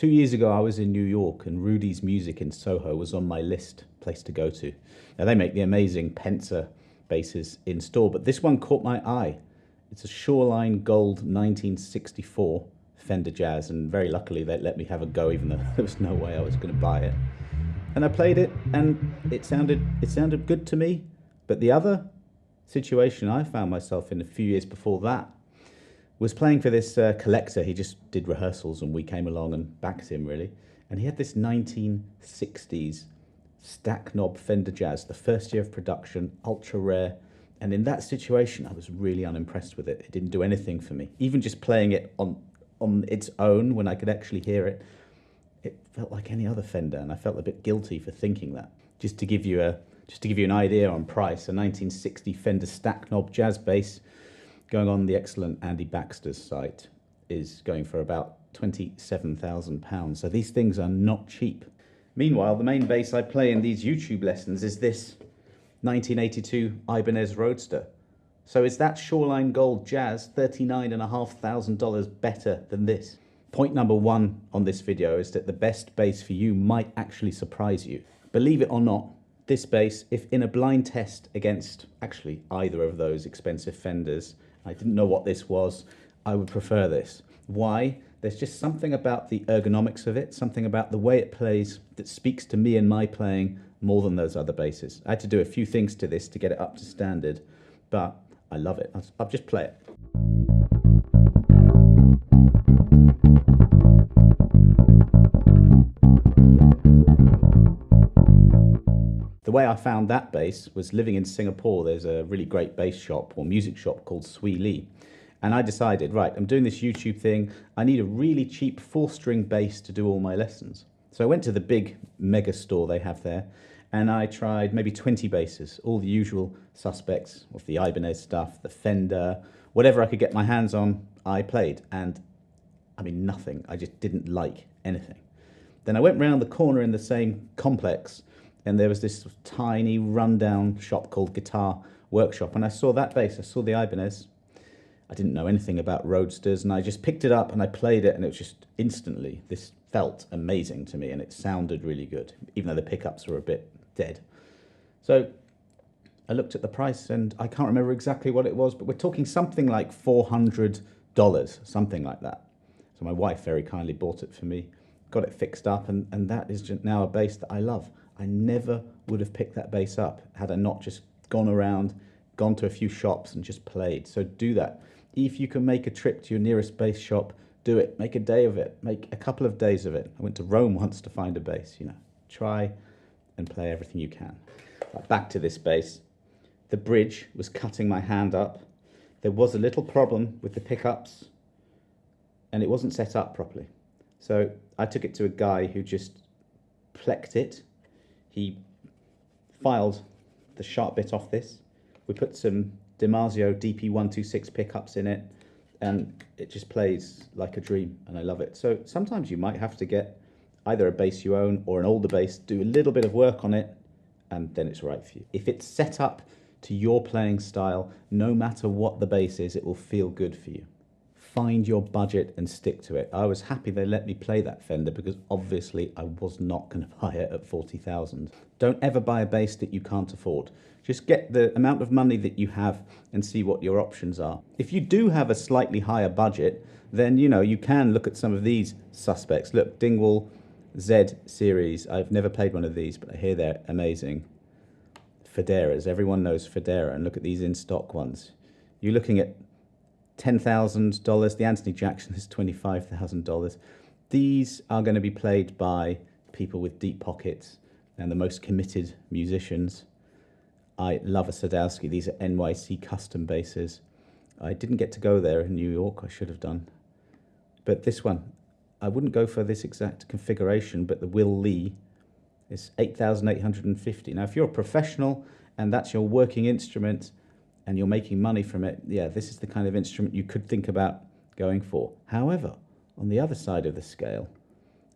2 years ago, I was in New York, and Rudy's Music in Soho was on my list, place to go to. Now, they make the amazing Pensa basses in store, but this one caught my eye. It's a Shoreline Gold 1964 Fender Jazz, and very luckily they let me have a go, even though there was no way I was going to buy it. And I played it, and it sounded good to me. But the other situation I found myself in a few years before that was playing for this collector. He just did rehearsals and we came along and backed him, really. And he had this 1960s stack knob Fender Jazz, the first year of production, ultra rare. And in that situation, I was really unimpressed with it. It didn't do anything for me. Even just playing it on its own, when I could actually hear it, it felt like any other Fender, and I felt a bit guilty for thinking that. Just to give you an idea on price, a 1960 Fender stack knob jazz bass going on the excellent Andy Baxter's site is going for about £27,000. So these things are not cheap. Meanwhile, the main bass I play in these YouTube lessons is this 1982 Ibanez Roadster. So is that Shoreline Gold Jazz $39,500 better than this? Point number one on this video is that the best bass for you might actually surprise you. Believe it or not, this bass, if in a blind test against actually either of those expensive Fenders, I didn't know what this was, I would prefer this. Why? There's just something about the ergonomics of it, something about the way it plays that speaks to me and my playing more than those other basses. I had to do a few things to this to get it up to standard, but I love it. I'll just play it. The way I found that bass was living in Singapore. There's a really great bass shop or music shop called Swee Lee. And I decided, right, I'm doing this YouTube thing. I need a really cheap 4-string bass to do all my lessons. So I went to the big mega store they have there, and I tried maybe 20 basses, all the usual suspects of the Ibanez stuff, the Fender, whatever I could get my hands on, I played. And I mean, nothing. I just didn't like anything. Then I went round the corner in the same complex, and there was this tiny rundown shop called Guitar Workshop, and I saw that bass. I saw the Ibanez. I didn't know anything about Roadsters, and I just picked it up and I played it, and it was just instantly, this felt amazing to me, and it sounded really good, even though the pickups were a bit dead. So I looked at the price, and I can't remember exactly what it was, but we're talking something like $400, something like that. So my wife very kindly bought it for me, got it fixed up, and that is just now a bass that I love. I never would have picked that bass up had I not just gone around, gone to a few shops and just played. So do that. If you can make a trip to your nearest bass shop, do it. Make a day of it. Make a couple of days of it. I went to Rome once to find a bass, Try and play everything you can. Back to this bass. The bridge was cutting my hand up. There was a little problem with the pickups, and it wasn't set up properly. So I took it to a guy who just plecked it. He filed the sharp bit off this. We put some DiMarzio DP126 pickups in it, and it just plays like a dream, and I love it. So sometimes you might have to get either a bass you own or an older bass, do a little bit of work on it, and then it's right for you. If it's set up to your playing style, no matter what the bass is, it will feel good for you. Find your budget and stick to it. I was happy they let me play that Fender because obviously I was not going to buy it at 40,000. Don't ever buy a bass that you can't afford. Just get the amount of money that you have and see what your options are. If you do have a slightly higher budget, then you can look at some of these suspects. Look, Dingwall Z series. I've never played one of these, but I hear they're amazing. Federas. Everyone knows Federa, and look at these in stock ones. You're looking at $10,000. The Anthony Jackson is $25,000. These are going to be played by people with deep pockets and the most committed musicians. I love a Sadowski. These are NYC custom basses. I didn't get to go there in New York. I should have done. But this one, I wouldn't go for this exact configuration, but the Will Lee is $8,850. Now, if you're a professional and that's your working instrument, and you're making money from it, yeah, this is the kind of instrument you could think about going for. However, on the other side of the scale,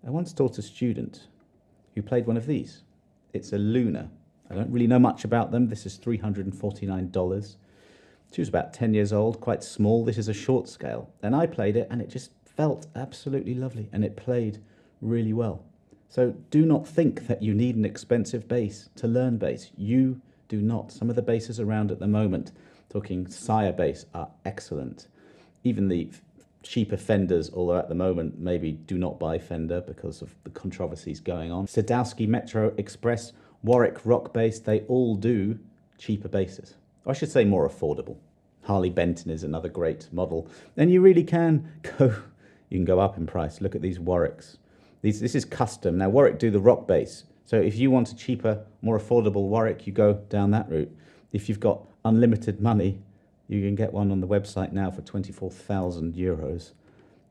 I once taught a student who played one of these. It's a Luna. I don't really know much about them. This is $349. She was about 10 years old, quite small. This is a short scale. And I played it, and it just felt absolutely lovely, and it played really well. So do not think that you need an expensive bass to learn bass. You do not. Some of the basses around at the moment, talking Sire bass, are excellent. Even the cheaper Fenders, although at the moment maybe do not buy Fender because of the controversies going on. Sadowski Metro Express, Warwick Rock Bass, they all do cheaper basses. I should say more affordable. Harley Benton is another great model. And you really can go up in price. Look at these Warwicks. This is custom. Now Warwick do the rock bass. So if you want a cheaper, more affordable Warwick, you go down that route. If you've got unlimited money, you can get one on the website now for 24,000 euros.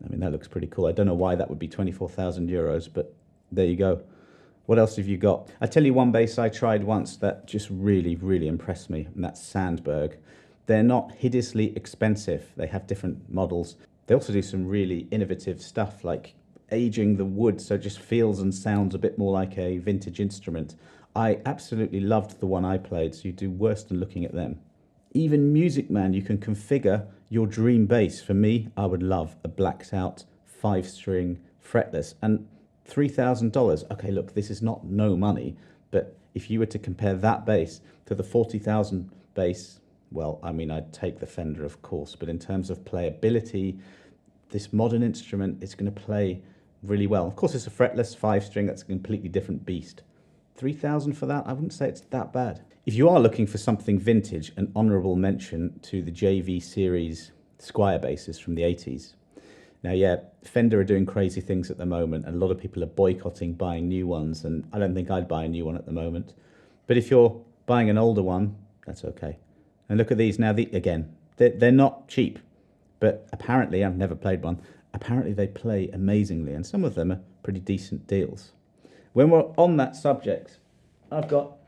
I mean, that looks pretty cool. I don't know why that would be 24,000 euros, but there you go. What else have you got? I tell you one bass I tried once that just really, really impressed me, and that's Sandberg. They're not hideously expensive. They have different models. They also do some really innovative stuff like aging the wood so it just feels and sounds a bit more like a vintage instrument. I absolutely loved the one I played, so you do worse than looking at them. Even Music Man, you can configure your dream bass. For me, I would love a blacked out 5-string fretless and $3,000. Okay, look, this is not no money, but if you were to compare that bass to the 40,000 bass, well, I mean, I'd take the Fender, of course, but in terms of playability, this modern instrument is going to play really well. Of course, it's a fretless 5-string, that's a completely different beast. 3,000 for that, I wouldn't say it's that bad. If you are looking for something vintage, an honourable mention to the JV series Squier basses from the 80s. Now, yeah, Fender are doing crazy things at the moment, and a lot of people are boycotting buying new ones, and I don't think I'd buy a new one at the moment. But if you're buying an older one, that's okay. And look at these now. Again, they're not cheap, but apparently, I've never played one, apparently they play amazingly, and some of them are pretty decent deals. When we're on that subject, I've got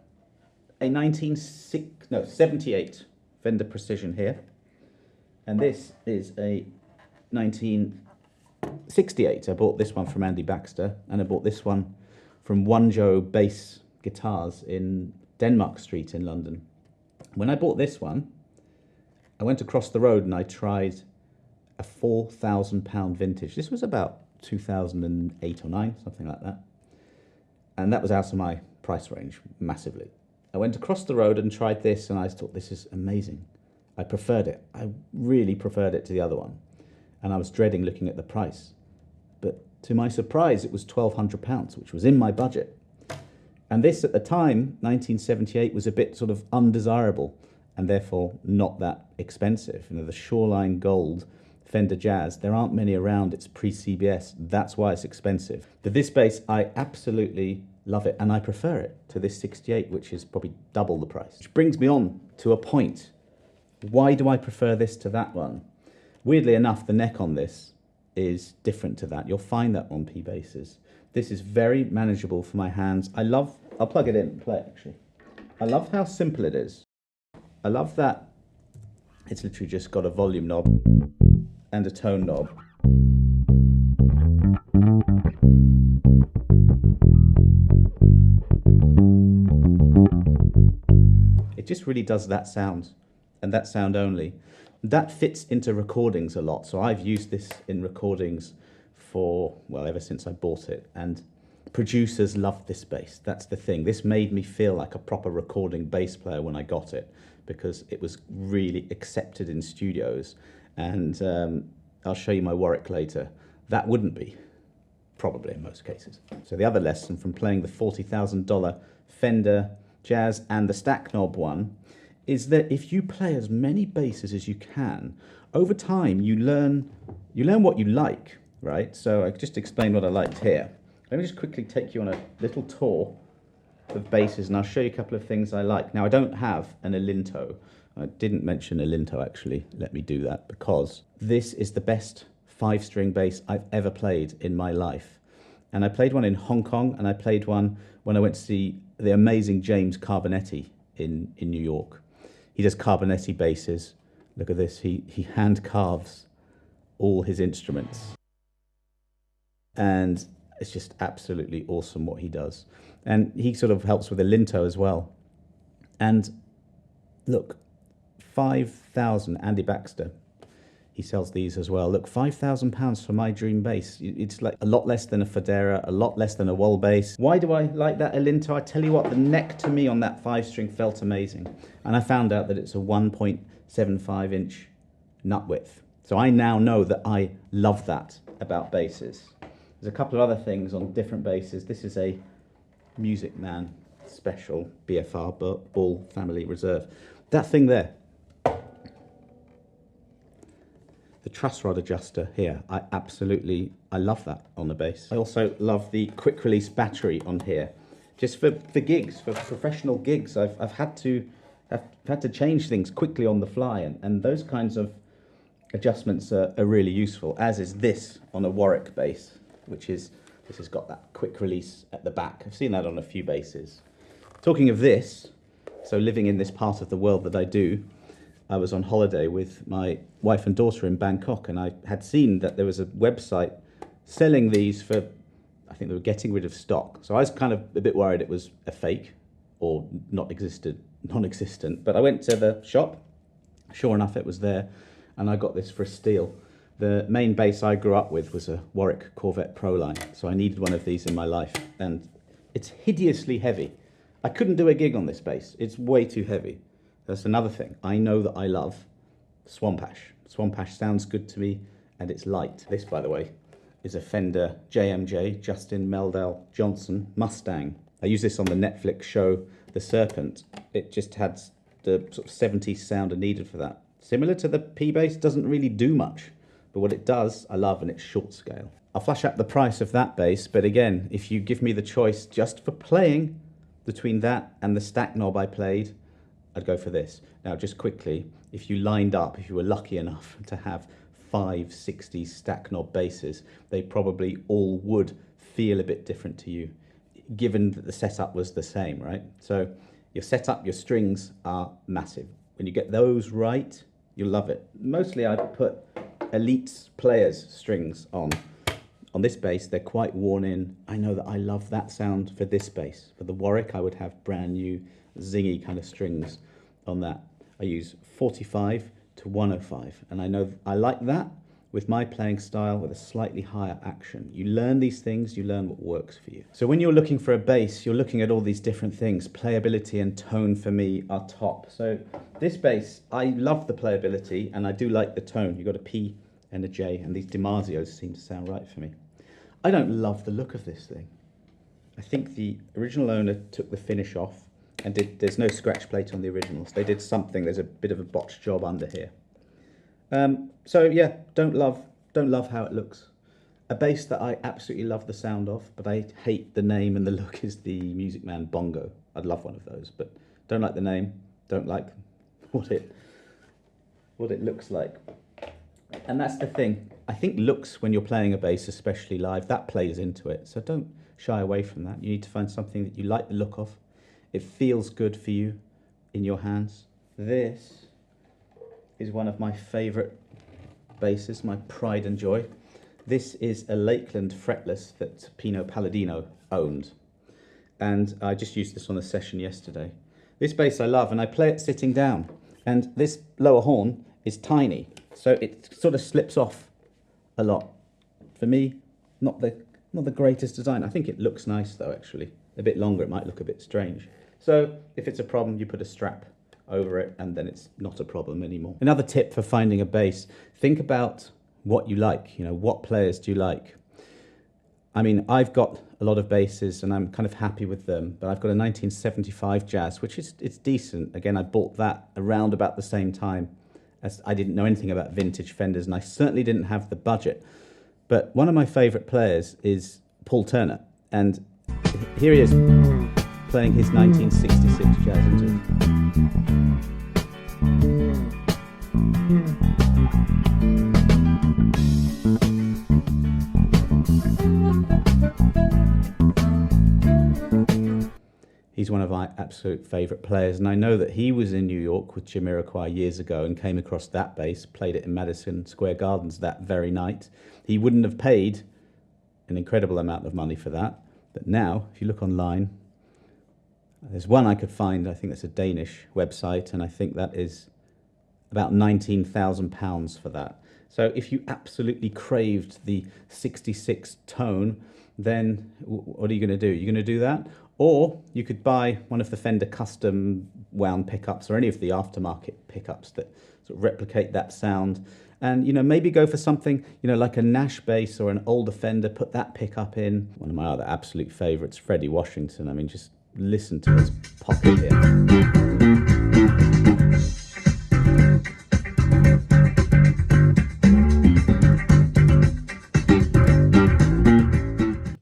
a 78 Fender Precision here, and this is a 1968. I bought this one from Andy Baxter, and I bought this one from Wonjo Bass Guitars in Denmark Street in London. When I bought this one, I went across the road and I tried a £4,000 vintage. This was about 2008 or 9, something like that. And that was out of my price range massively. I went across the road and tried this, and I thought, this is amazing. I preferred it. I really preferred it to the other one. And I was dreading looking at the price. But to my surprise, it was £1,200, which was in my budget. And this, at the time, 1978, was a bit sort of undesirable and therefore not that expensive. You know, the Shoreline Gold Fender Jazz, there aren't many around. It's pre-CBS. That's why it's expensive. But this bass, I absolutely love it, and I prefer it to this 68, which is probably double the price. Which brings me on to a point. Why do I prefer this to that one? Weirdly enough, the neck on this is different to that. You'll find that on P basses. This is very manageable for my hands. I'll plug it in and play it, actually. I love how simple it is. I love that it's literally just got a volume knob and a tone knob. It just really does that sound, and that sound only. That fits into recordings a lot, so I've used this in recordings for, well, ever since I bought it, and producers love this bass. That's the thing. This made me feel like a proper recording bass player when I got it, because it was really accepted in studios. And I'll show you my Warwick later. That wouldn't be, probably in most cases. So the other lesson from playing the $40,000 Fender Jazz and the stack knob one is that if you play as many basses as you can, over time you learn what you like, right? So I just explained what I liked here. Let me just quickly take you on a little tour of basses, and I'll show you a couple of things I like. Now, I don't have an Alinto. I didn't mention Alinto, actually. Let me do that, because this is the best 5-string bass I've ever played in my life. And I played one in Hong Kong, and I played one when I went to see the amazing James Carbonetti in New York. He does Carbonetti basses. Look at this. He hand carves all his instruments. And it's just absolutely awesome what he does. And he sort of helps with Alinto as well. And look, 5,000, Andy Baxter. He sells these as well. Look, £5,000 for my dream bass. It's like a lot less than a Federa, a lot less than a wall bass. Why do I like that Alinto? I tell you what, the neck to me on that 5-string felt amazing. And I found out that it's a 1.75 inch nut width. So I now know that I love that about basses. There's a couple of other things on different basses. This is a Music Man Special BFR Ball Family Reserve. That thing there, the truss rod adjuster here, I love that on the bass. I also love the quick release battery on here. Just for gigs, for professional gigs, I've had to change things quickly on the fly, and those kinds of adjustments are really useful, as is this on a Warwick bass, this has got that quick release at the back. I've seen that on a few basses. Talking of this, so living in this part of the world that I do, I was on holiday with my wife and daughter in Bangkok, and I had seen that there was a website selling these for, I think they were getting rid of stock. So I was kind of a bit worried it was a fake or non-existent. But I went to the shop, sure enough it was there, and I got this for a steal. The main bass I grew up with was a Warwick Corvette Proline, so I needed one of these in my life, and it's hideously heavy. I couldn't do a gig on this bass, it's way too heavy. That's another thing. I know that I love Swamp Ash. Swamp Ash sounds good to me, and it's light. This, by the way, is a Fender JMJ, Justin Meldal Johnson Mustang. I use this on the Netflix show The Serpent. It just had the sort of 70s sound I needed for that. Similar to the P-Bass, doesn't really do much, but what it does, I love, and it's short scale. I'll flash up the price of that bass, but again, if you give me the choice just for playing between that and the stack knob I played, I'd go for this. Now, just quickly, if you were lucky enough to have 5 60s stack knob basses, they probably all would feel a bit different to you, given that the setup was the same, right? So your setup, your strings are massive. When you get those right, you'll love it. Mostly I put Elite's Players strings on. On this bass, they're quite worn in. I know that I love that sound for this bass. For the Warwick, I would have brand new zingy kind of strings on that. I use 45 to 105, and I know I like that with my playing style with a slightly higher action. You learn these things, you learn what works for you. So when you're looking for a bass, you're looking at all these different things. Playability and tone for me are top. So this bass, I love the playability and I do like the tone. You've got a P and a J, and these DiMarzios seem to sound right for me. I don't love the look of this thing. I think the original owner took the finish off, and there's no scratch plate on the originals. They did something, there's a bit of a botched job under here. So yeah, don't love how it looks. A bass that I absolutely love the sound of, but I hate the name and the look, is the Music Man Bongo. I'd love one of those, but don't like the name, don't like what it looks like. And that's the thing. I think looks, when you're playing a bass, especially live, that plays into it. So don't shy away from that. You need to find something that you like the look of. It feels good for you in your hands. This is one of my favourite basses, my pride and joy. This is a Lakeland fretless that Pino Palladino owned. And I just used this on a session yesterday. This bass I love, and I play it sitting down. And this lower horn is tiny, so it sort of slips off a lot. For me, not the greatest design. I think it looks nice though, actually. A bit longer, it might look a bit strange. So if it's a problem, you put a strap over it and then it's not a problem anymore. Another tip for finding a bass, think about what you like. You know, what players do you like? I mean, I've got a lot of basses and I'm kind of happy with them, but I've got a 1975 Jazz, which it's decent. Again, I bought that around about the same time as I didn't know anything about vintage Fenders, and I certainly didn't have the budget. But one of my favorite players is Paul Turner, and here he is playing his 1966 Jazz into it. He's one of my absolute favourite players, and I know that he was in New York with Jamiroquai years ago and came across that bass, played it in Madison Square Gardens that very night. He wouldn't have paid an incredible amount of money for that, but now, if you look online, there's one I could find, I think that's a Danish website, and I think that is about £19,000 for that. So if you absolutely craved the 66 tone, then what are you going to do? You're going to do that? Or you could buy one of the Fender custom wound pickups or any of the aftermarket pickups that sort of replicate that sound. And, maybe go for something, like a Nash bass or an older Fender, put that pickup in. One of my other absolute favorites, Freddie Washington. I mean, just listen to his pocket here.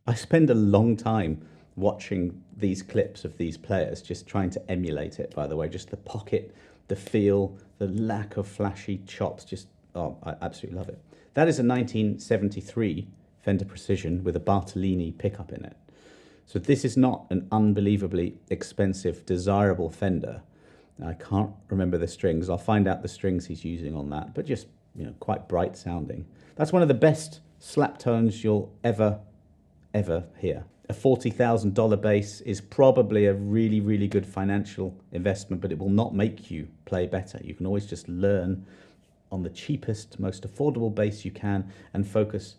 I spend a long time watching these clips of these players, just trying to emulate it, by the way. Just the pocket, the feel, the lack of flashy chops, I absolutely love it. That is a 1973 Fender Precision with a Bartolini pickup in it. So this is not an unbelievably expensive, desirable Fender. I can't remember the strings. I'll find out the strings he's using on that, but just, quite bright sounding. That's one of the best slap tones you'll ever hear. A $40,000 bass is probably a really, really good financial investment, but it will not make you play better. You can always just learn on the cheapest, most affordable bass you can and focus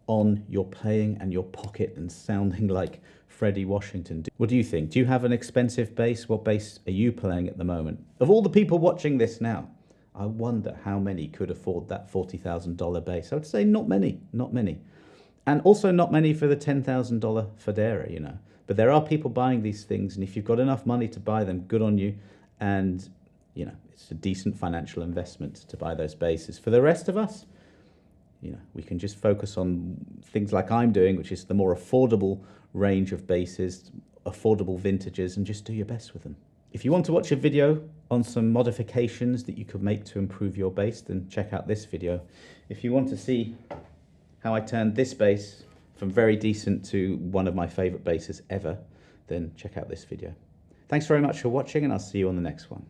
on your playing and your pocket and sounding like Freddie Washington. What do you think? Do you have an expensive bass? What bass are you playing at the moment? Of all the people watching this now, I wonder how many could afford that $40,000 bass. I would say not many. And also not many for the $10,000 Federa, But there are people buying these things, and if you've got enough money to buy them, good on you. And, it's a decent financial investment to buy those basses. For the rest of us, we can just focus on things like I'm doing, which is the more affordable range of basses, affordable vintages, and just do your best with them. If you want to watch a video on some modifications that you could make to improve your bass, then check out this video. If you want to see how I turned this bass from very decent to one of my favorite basses ever, then check out this video. Thanks very much for watching, and I'll see you on the next one.